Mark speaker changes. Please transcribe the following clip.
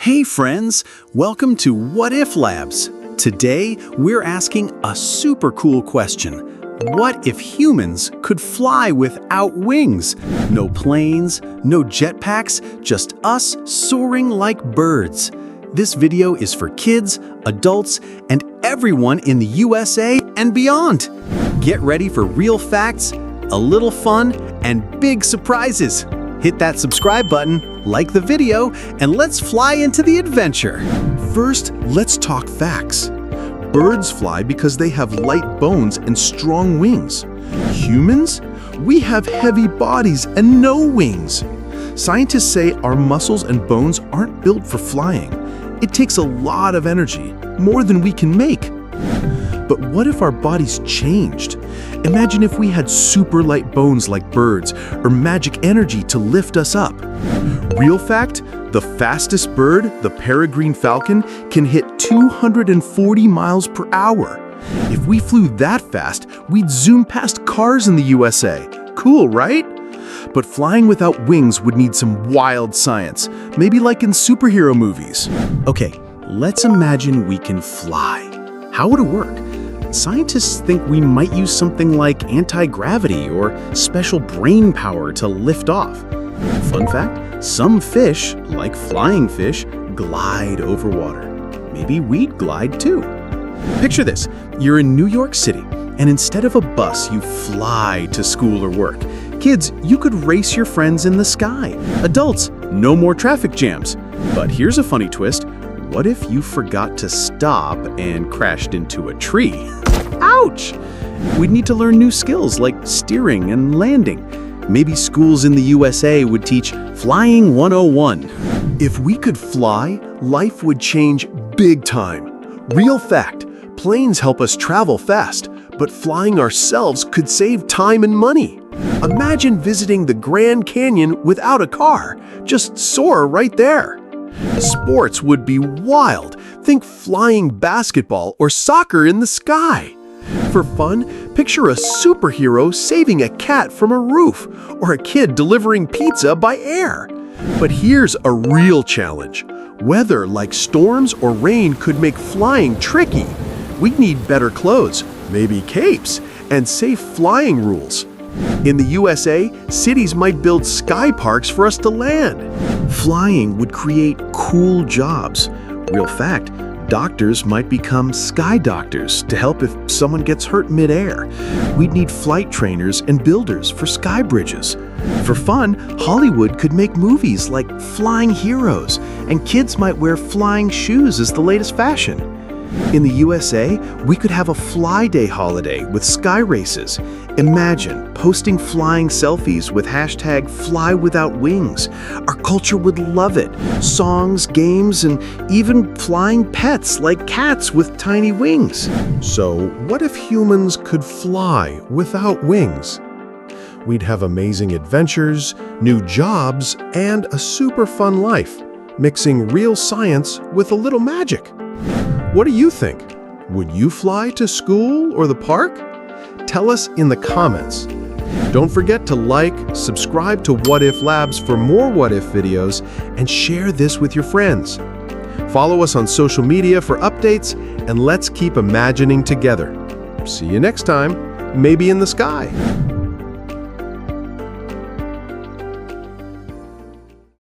Speaker 1: Hey friends, welcome to What If Labs. Today, we're asking a super cool question. What if humans could fly without wings? No planes, no jetpacks, just us soaring like birds. This video is for kids, adults, and everyone in the USA and beyond. Get ready for real facts, a little fun, and big surprises. Hit that subscribe button, like the video, and let's fly into the adventure.
Speaker 2: First, let's talk facts. Birds fly because they have light bones and strong wings. Humans? We have heavy bodies and no wings. Scientists say our muscles and bones aren't built for flying. It takes a lot of energy, more than we can make. But what if our bodies changed? Imagine if we had super light bones like birds or magic energy to lift us up. Real fact, the fastest bird, the peregrine falcon, can hit 240 miles per hour. If we flew that fast, we'd zoom past cars in the USA. Cool, right? But flying without wings would need some wild science, maybe like in superhero movies.
Speaker 1: Okay, let's imagine we can fly. How would it work? Scientists think we might use something like anti-gravity or special brain power to lift off. Fun fact, some fish, like flying fish, glide over water. Maybe we'd glide too. Picture this, you're in New York City, and instead of a bus, you fly to school or work. Kids, you could race your friends in the sky. Adults, no more traffic jams. But here's a funny twist. What if you forgot to stop and crashed into a tree? Ouch! We'd need to learn new skills like steering and landing. Maybe schools in the USA would teach Flying 101.
Speaker 2: If we could fly, life would change big time. Real fact, planes help us travel fast, but flying ourselves could save time and money. Imagine visiting the Grand Canyon without a car. Just soar right there. Sports would be wild. Think flying basketball or soccer in the sky. For fun, picture a superhero saving a cat from a roof or a kid delivering pizza by air. But here's a real challenge. Weather like storms or rain could make flying tricky. We'd need better clothes, maybe capes, and safe flying rules. In the USA, cities might build sky parks for us to land. Flying would create cool jobs. Real fact, doctors might become sky doctors to help if someone gets hurt midair. We'd need flight trainers and builders for sky bridges. For fun, Hollywood could make movies like Flying Heroes, and kids might wear flying shoes as the latest fashion. In the USA, we could have a Fly Day holiday with sky races. Imagine posting flying selfies with hashtag #FlyWithoutWings. Our culture would love it. Songs, games, and even flying pets like cats with tiny wings.
Speaker 3: So, what if humans could fly without wings? We'd have amazing adventures, new jobs, and a super fun life, mixing real science with a little magic. What do you think? Would you fly to school or the park? Tell us in the comments. Don't forget to like, subscribe to What If Labs for more What If videos, and share this with your friends. Follow us on social media for updates, and let's keep imagining together. See you next time, maybe in the sky.